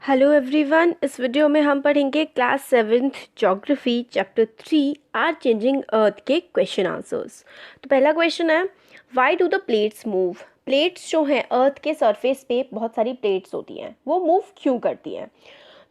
Hello everyone, इस video में हम पढ़ेंगे class 7th geography chapter 3 our changing earth के क्वेश्चन आंसर्स। तो पहला क्वेश्चन है, why do the plates move. Plates जो हैं अर्थ के सरफेस पे बहुत सारी प्लेट्स होती हैं, वो मूव क्यों करती हैं।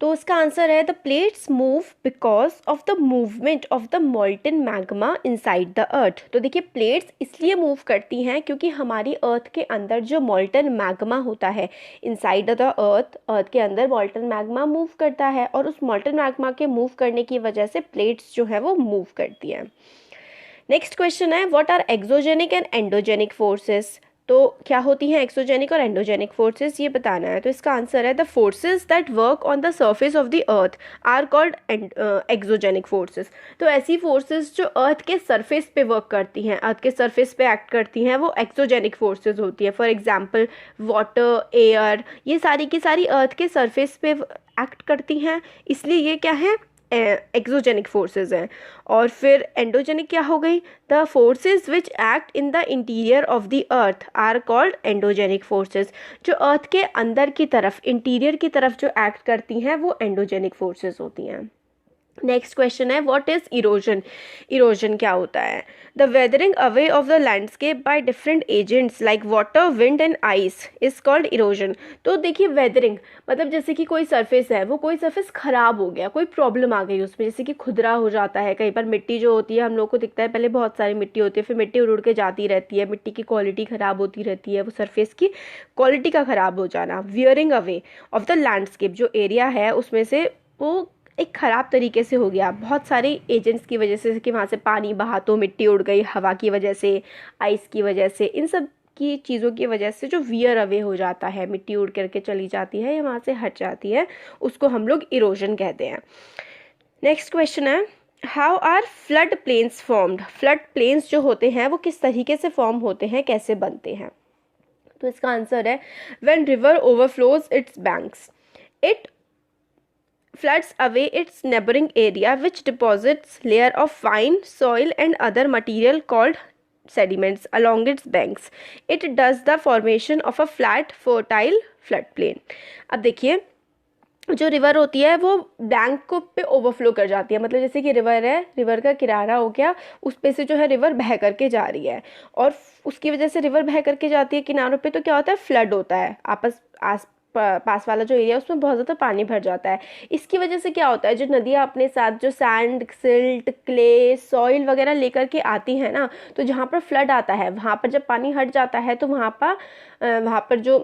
तो उसका आंसर है the plates move because of the movement of the मॉल्टन magma inside the earth. तो देखिए, प्लेट्स इसलिए मूव करती हैं क्योंकि हमारी अर्थ के अंदर जो मॉल्टन मैग्मा होता है इनसाइड द अर्थ के अंदर मॉल्टन मैग्मा मूव करता है, और उस मॉल्टन मैग्मा के मूव करने की वजह से प्लेट्स जो है वो मूव करती हैं। नेक्स्ट क्वेश्चन है, what are exogenic and endogenic forces. तो क्या होती हैं एक्सोजेनिक और एंडोजेनिक फोर्सेस, ये बताना है। तो इसका आंसर है the forces that work on the surface of the earth are called exogenic forces. तो ऐसी फोर्सेस जो अर्थ के सरफेस पे वर्क करती हैं, अर्थ के सरफेस पे एक्ट करती हैं, वो एक्सोजेनिक फोर्सेस होती है। फॉर एग्जांपल वाटर, एयर, ये सारी की सारी अर्थ के सरफेस पे एक्ट करती हैं, इसलिए ये क्या है, एक्सोजेनिक फोर्सेस हैं। और फिर एंडोजेनिक क्या हो गई, the forces which act in the interior of the earth are called endogenic forces. जो अर्थ के अंदर की तरफ, इंटीरियर की तरफ जो एक्ट करती हैं वो एंडोजेनिक फोर्सेस होती हैं। नेक्स्ट क्वेश्चन है, व्हाट इज इरोजन। इरोजन क्या होता है, the weathering away of the landscape by different agents like water, wind and ice is called erosion. तो देखिए, वेदरिंग मतलब जैसे कि कोई सरफेस है, वो कोई सरफेस खराब हो गया, कोई प्रॉब्लम आ गई उसमें, जैसे कि खुदरा हो जाता है। कई बार मिट्टी जो होती है, हम लोग को दिखता है पहले बहुत सारी मिट्टी होती है, फिर मिट्टी उड़ उड़ के जाती रहती है, मिट्टी की क्वालिटी ख़राब होती रहती है, वो सरफेस की क्वालिटी का ख़राब हो जाना। Wearing away of the landscape, जो एरिया है उसमें से वो एक ख़राब तरीके से हो गया बहुत सारे एजेंट्स की वजह से, कि वहाँ से पानी बहा तो मिट्टी उड़ गई, हवा की वजह से, आइस की वजह से, इन सब की चीज़ों की वजह से जो वियर अवे हो जाता है, मिट्टी उड़ करके चली जाती है या वहाँ से हट जाती है, उसको हम लोग इरोजन कहते हैं। नेक्स्ट क्वेश्चन है, how are flood plains formed. Flood plains जो होते हैं वो किस तरीके से फॉर्म होते हैं, कैसे बनते हैं। तो इसका आंसर है, when river overflows it's banks it floods away its neighboring area, which deposits layer of fine soil and other material called sediments along its banks. It does the formation of a flat fertile floodplain. अब देखिए, जो river होती है वो bank को पे overflow कर जाती है, मतलब जैसे कि रिवर है, रिवर का किनारा हो गया, उस पे से जो है रिवर बह करके जा रही है, और उसकी वजह से रिवर बह करके जाती है किनारों पे, तो क्या होता है, फ्लड होता है। पास वाला जो एरिया है उसमें बहुत ज़्यादा पानी भर जाता है। इसकी वजह से क्या होता है, जो नदियाँ अपने साथ जो सैंड, सिल्ट, क्ले, सॉइल वगैरह लेकर के आती है ना, तो जहाँ पर फ्लड आता है वहाँ पर जब पानी हट जाता है तो वहाँ पर जो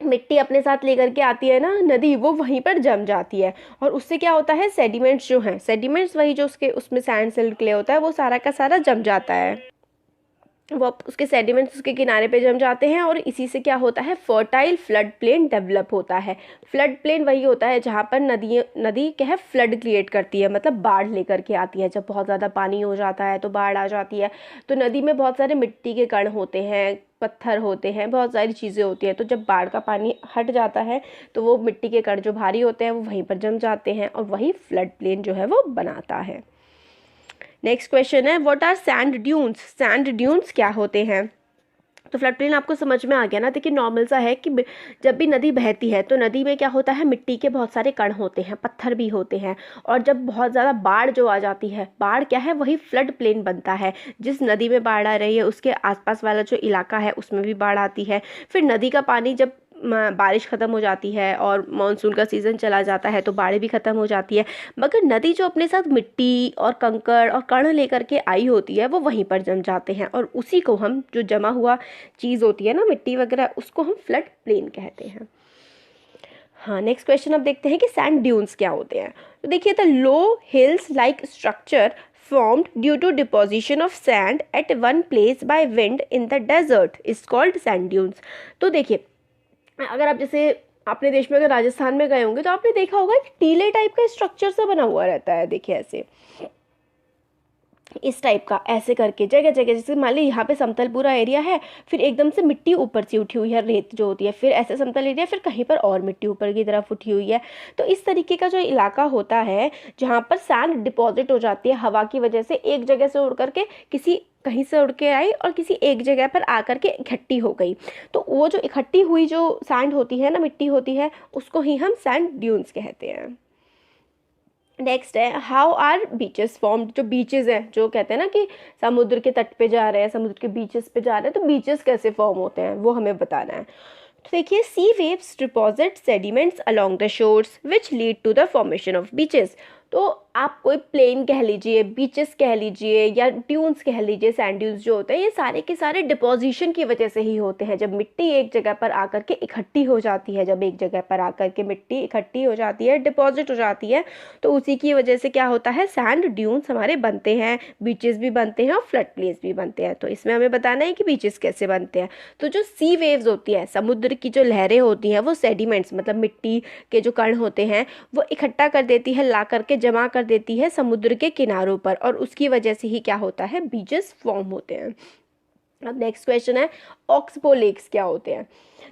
मिट्टी अपने साथ लेकर के आती है ना नदी, वो वहीं पर जम जाती है, और उससे क्या होता है, सेडिमेंट्स जो हैं, सेडिमेंट्स वही जो उसके उसमें सैंड, सिल्ट, क्ले होता है, वो सारा का सारा जम जाता है, वो उसके सेडिमेंट्स उसके किनारे पे जम जाते हैं, और इसी से क्या होता है, फर्टाइल फ्लड प्लेन डेवलप होता है। फ्लड प्लेन वही होता है जहाँ पर नदी क्या है, फ्लड क्रिएट करती है, मतलब बाढ़ लेकर के आती है। जब बहुत ज़्यादा पानी हो जाता है तो बाढ़ आ जाती है, तो नदी में बहुत सारे मिट्टी के कण होते हैं, पत्थर होते हैं, बहुत सारी चीज़ें होती हैं। तो जब बाढ़ का पानी हट जाता है तो वो मिट्टी के कण जो भारी होते हैं वो वहीं पर जम जाते हैं, और वही फ्लड प्लेन जो है वो बनाता है। नेक्स्ट क्वेश्चन है, what are sand dunes. Sand dunes क्या होते हैं। तो फ्लड प्लेन आपको समझ में आ गया ना। देखिए, नॉर्मल सा है कि जब भी नदी बहती है तो नदी में क्या होता है, मिट्टी के बहुत सारे कण होते हैं, पत्थर भी होते हैं, और जब बहुत ज़्यादा बाढ़ जो आ जाती है, बाढ़ क्या है, वही फ्लड प्लेन बनता है। जिस नदी में बाढ़ आ रही है उसके आसपास वाला जो इलाका है उसमें भी बाढ़ आती है। फिर नदी का पानी जब बारिश ख़त्म हो जाती है और मानसून का सीज़न चला जाता है तो बाढ़ भी ख़त्म हो जाती है, मगर नदी जो अपने साथ मिट्टी और कंकड़ और कण लेकर के आई होती है वो वहीं पर जम जाते हैं, और उसी को हम, जो जमा हुआ चीज़ होती है ना, मिट्टी वगैरह, उसको हम फ्लड प्लेन कहते हैं। हाँ, नेक्स्ट क्वेश्चन अब देखते हैं कि सैंड ड्यून्स क्या होते हैं। तो देखिए, the low hills like structure formed due to deposition of sand at one place by wind in the desert is called sand dunes. तो देखिए, अगर आप जैसे अपने देश में अगर राजस्थान में गए होंगे तो आपने देखा होगा कि टीले टाइप का स्ट्रक्चर सा बना हुआ रहता है। देखिए, ऐसे इस टाइप का, ऐसे करके जगह जगह, जैसे मान ली यहाँ पे समतल पूरा एरिया है, फिर एकदम से मिट्टी ऊपर से उठी हुई है, रेत जो होती है, फिर ऐसे समतल एरिया, फिर कहीं पर और मिट्टी ऊपर की तरफ उठी हुई है। तो इस तरीके का जो इलाका होता है जहाँ पर सैंड डिपॉजिट हो जाती है हवा की वजह से, एक जगह से उड़ करके किसी कहीं से उड़ के आई और किसी एक जगह पर आकर के इकट्ठी हो गई, तो वो जो इकट्ठी हुई जो सैंड होती है ना, मिट्टी होती है, उसको ही हम सैंड ड्यून्स कहते हैं। नेक्स्ट है हाउ आर बीचेस फॉर्म्ड। जो बीचेस हैं, जो कहते हैं ना कि समुद्र के तट पे जा रहे हैं, समुद्र के बीचेस पे जा रहे हैं, तो बीचेस कैसे फॉर्म होते हैं वो हमें बताना है। तो देखिए, sea waves deposit sediments along the shores which lead to the formation of beaches. तो आप कोई प्लेन कह लीजिए, बीचेस कह लीजिए, या ड्यून्स कह लीजिए, सैंड ड्यून्स जो होते हैं, ये सारे के सारे डिपोजिशन की वजह से ही होते हैं। जब मिट्टी एक जगह पर आकर के इकट्ठी हो जाती है, जब एक जगह पर आकर के मिट्टी इकट्ठी हो जाती है, डिपॉजिट हो जाती है, तो उसी की वजह से क्या होता है, सैंड ड्यून्स हमारे बनते हैं, बीचेस भी बनते हैं और फ्लड प्लेन्स भी बनते हैं। तो इसमें हमें बताना है कि बीचेस कैसे बनते हैं। तो जो सी वेव्स होती है, समुद्र की जो लहरें होती हैं, वो सेडिमेंट्स मतलब मिट्टी के जो कण होते हैं वो इकट्ठा कर देती है, ला करके जमा कर देती है समुद्र के किनारों पर, और उसकी वजह से ही क्या होता है, बीचेस फॉर्म होते हैं। अब नेक्स्ट क्वेश्चन है ऑक्सबो लेक्स क्या होते हैं।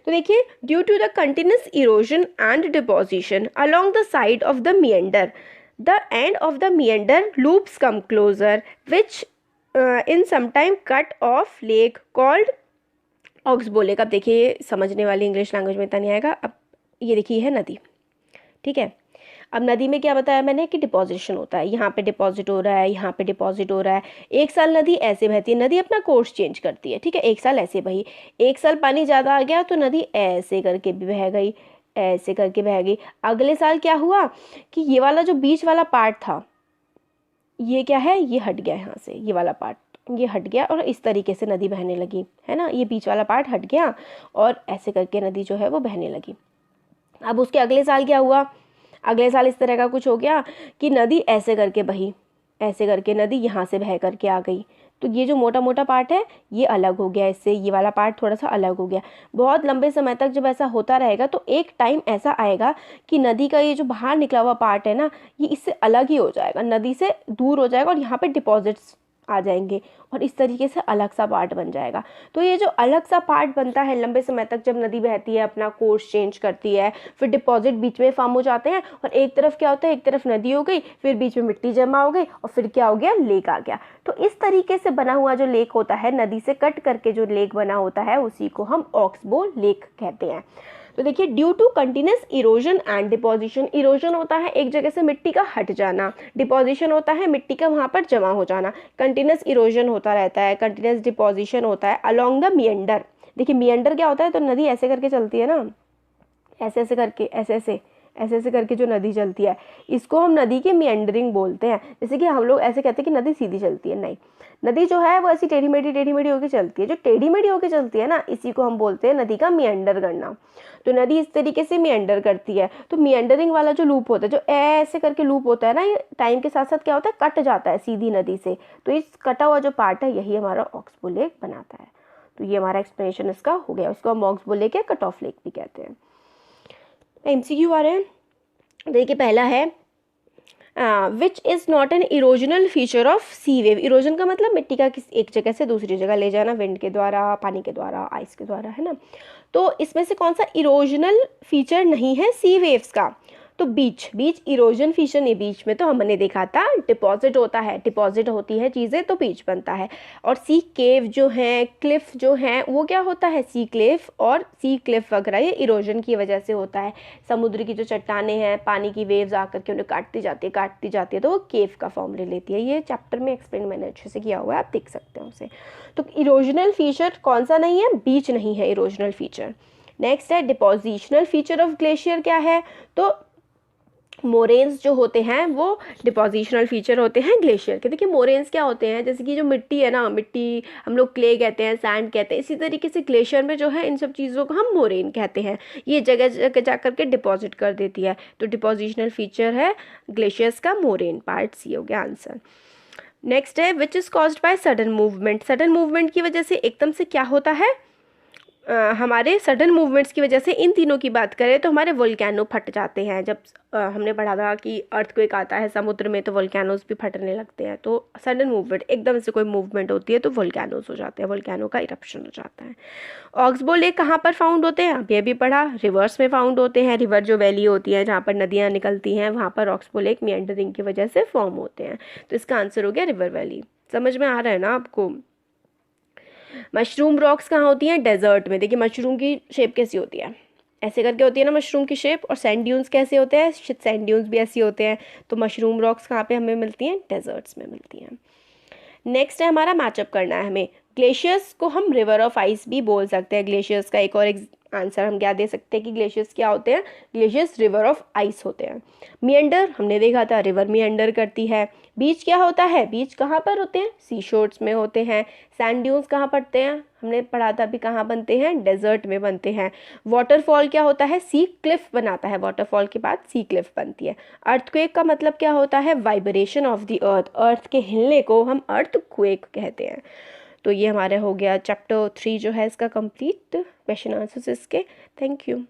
तो देखिए, due to the continuous erosion and deposition along the side of the meander, the end of the meander loops come closer which in some time cut off lake called oxbow lake. अब देखिए, समझने वाली English language में इतना नहीं आएगा। अब ये देखिए है नदी, ठीक है। अब नदी में क्या बताया मैंने कि डिपोजिशन होता है, यहाँ पे डिपॉजिट हो रहा है, यहाँ पे डिपॉजिट हो रहा है। एक साल नदी ऐसे बहती है, नदी अपना कोर्स चेंज करती है, ठीक है। एक साल ऐसे बही, एक साल पानी ज़्यादा आ गया तो नदी ऐसे करके भी बह गई, ऐसे करके बह गई। अगले साल क्या हुआ कि ये वाला जो बीच वाला पार्ट था, ये क्या है, ये हट गया, यहाँ से ये वाला पार्ट ये हट गया और इस तरीके से नदी बहने लगी, है ना। ये बीच वाला पार्ट हट गया और ऐसे करके नदी जो है वो बहने लगी। अब उसके अगले साल क्या हुआ, अगले साल इस तरह का कुछ हो गया कि नदी ऐसे करके बही, ऐसे करके नदी यहाँ से बह करके आ गई, तो ये जो मोटा मोटा पार्ट है ये अलग हो गया, इससे ये वाला पार्ट थोड़ा सा अलग हो गया। बहुत लंबे समय तक जब ऐसा होता रहेगा तो एक टाइम ऐसा आएगा कि नदी का ये जो बाहर निकला हुआ पार्ट है ना, ये इससे अलग ही हो जाएगा, नदी से दूर हो जाएगा और यहाँ पे डिपॉजिट्स आ जाएंगे और इस तरीके से अलग सा पार्ट बन जाएगा। तो ये जो अलग सा पार्ट बनता है लंबे समय तक, जब नदी बहती है, अपना कोर्स चेंज करती है, फिर डिपॉजिट बीच में फॉर्म हो जाते हैं और एक तरफ क्या होता है, एक तरफ नदी हो गई, फिर बीच में मिट्टी जमा हो गई और फिर क्या हो गया, लेक आ गया। तो इस तरीके से बना हुआ जो लेक होता है, नदी से कट करके जो लेक बना होता है, उसी को हम ऑक्सबो लेक कहते हैं। तो देखिए, due to continuous erosion and deposition, erosion होता है एक जगह से मिट्टी का हट जाना, डिपोजिशन होता है मिट्टी का वहाँ पर जमा हो जाना, कंटिन्यूस इरोजन होता रहता है, कंटिन्यूस डिपोजिशन होता है अलोंग द मिएंडर। देखिए, मिएंडर क्या होता है, तो नदी ऐसे करके चलती है ना, ऐसे ऐसे करके, ऐसे ऐसे करके जो नदी चलती है, इसको हम नदी के मिएंडरिंग बोलते हैं। जैसे कि हम लोग ऐसे कहते हैं कि नदी सीधी चलती है, नहीं, नदी जो है वो ऐसी टेढ़ी मेढ़ी होकर चलती है। जो टेढ़ी मेढ़ी होकर चलती है ना, इसी को हम बोलते हैं नदी का मिएंडर करना। तो नदी इस तरीके से मिएंडर करती है। तो मिएंडरिंग वाला जो लूप होता है, जो ऐसे करके लूप होता है ना, ये टाइम के साथ साथ क्या होता है, कट जाता है सीधी नदी से। तो इस कटा हुआ जो पार्ट है, यही हमारा ऑक्सबो लेक बनाता है। तो ये हमारा एक्सप्लेनेशन इसका हो गया। उसको हम ऑक्सबो लेक या कट ऑफ लेक भी कहते हैं। MCQ आ रहे हैं। देखिए, पहला है which is not an erosional feature of sea wave. Erosion का मतलब मिट्टी का किसी एक जगह से दूसरी जगह ले जाना, विंड के द्वारा, पानी के द्वारा, आइस के द्वारा, है ना। तो इसमें से कौन सा इरोजनल फीचर नहीं है सी वेव्स का, तो बीच इरोजन फीचर नहीं। बीच में तो हमने देखा था डिपॉजिट होता है, डिपॉजिट होती है चीज़ें तो बीच बनता है। और सी केव जो है, क्लिफ जो है, वो क्या होता है, सी क्लिफ और सी क्लिफ वगैरह, ये इरोजन की वजह से होता है। समुद्र की जो चट्टानें हैं, पानी की वेव्स आकर के उन्हें काटती जाती है तो वो केव का फॉर्म ले लेती है। ये चैप्टर में एक्सप्लेन मैंने अच्छे से किया हुआ है, आप देख सकते हैं उसे। तो इरोजनल फीचर कौन सा नहीं है, बीच नहीं है इरोजनल फीचर। नेक्स्ट है डिपोजिशनल फीचर ऑफ ग्लेशियर क्या है, तो मोरेन्स जो होते हैं वो डिपोजिशनल फीचर होते हैं ग्लेशियर के। देखिए, मोरेन्स क्या होते हैं, जैसे कि जो मिट्टी है ना, मिट्टी हम लोग क्ले कहते हैं, सैंड कहते हैं, इसी तरीके से ग्लेशियर में जो है इन सब चीज़ों को हम मोरेन कहते हैं। ये जगह जगह जा करके डिपॉजिट कर देती है, तो डिपोजिशनल फीचर है ग्लेशियर्स का मोरेन पार्ट। सी हो गया आंसर। नेक्स्ट है which is caused by sudden movement. Sudden movement की वजह से एकदम से क्या होता है, हमारे सडन मूवमेंट्स की वजह से इन तीनों की बात करें तो हमारे वोल्केनो फट जाते हैं। जब हमने पढ़ा था कि अर्थक्वेक आता है समुद्र में तो वोल्केनोज भी फटने लगते हैं। तो सडन मूवमेंट, एकदम से कोई मूवमेंट होती है तो वोल्केनोज हो जाते हैं, वोल्केनो का इरप्शन हो जाता है। ऑक्सबो लेक कहाँ पर फाउंड होते हैं? अब ये भी पढ़ा, रिवर्स में फाउंड होते हैं। रिवर जो वैली होती है जहाँ पर नदियाँ निकलती हैं वहाँ पर ऑक्सबो लेक मिएंडरिंग की वजह से फॉर्म होते हैं। तो इसका आंसर हो गया रिवर वैली। समझ में आ रहा है ना आपको? मशरूम रॉक्स कहाँ होती हैं? डेजर्ट में। देखिए मशरूम की शेप कैसी होती है, ऐसे करके होती है ना मशरूम की शेप। और सैंड ड्यून्स कैसे होते हैं? सैंड ड्यून्स भी ऐसी होते हैं। तो मशरूम रॉक्स कहाँ पे हमें मिलती हैं? डेजर्ट्स में मिलती हैं। नेक्स्ट है हमारा मैचअप करना है हमें। ग्लेशियर्स को हम रिवर ऑफ आइस भी बोल सकते हैं। ग्लेशियर्स का एक और आंसर हम क्या दे सकते हैं कि ग्लेशियर्स क्या होते हैं? ग्लेशियर्स रिवर ऑफ आइस होते हैं। मिएंडर हमने देखा था, रिवर मिएंडर करती है। बीच क्या होता है? बीच कहाँ पर होते हैं? सी शोर्स में होते हैं। सैंड ड्यून्स कहाँ पड़ते हैं? हमने पढ़ा था अभी, कहाँ बनते हैं? डेजर्ट में बनते हैं। वाटरफॉल क्या होता है? सी क्लिफ बनाता है, वाटरफॉल के बाद सी क्लिफ बनती है। अर्थक्वेक का मतलब क्या होता है? वाइब्रेशन ऑफ द अर्थ, अर्थ के हिलने को हम अर्थक्वेक कहते हैं। तो ये हमारा हो गया चैप्टर 3 जो है इसका कंप्लीट। क्वेश्चन आंसर्स इसके। Thank you.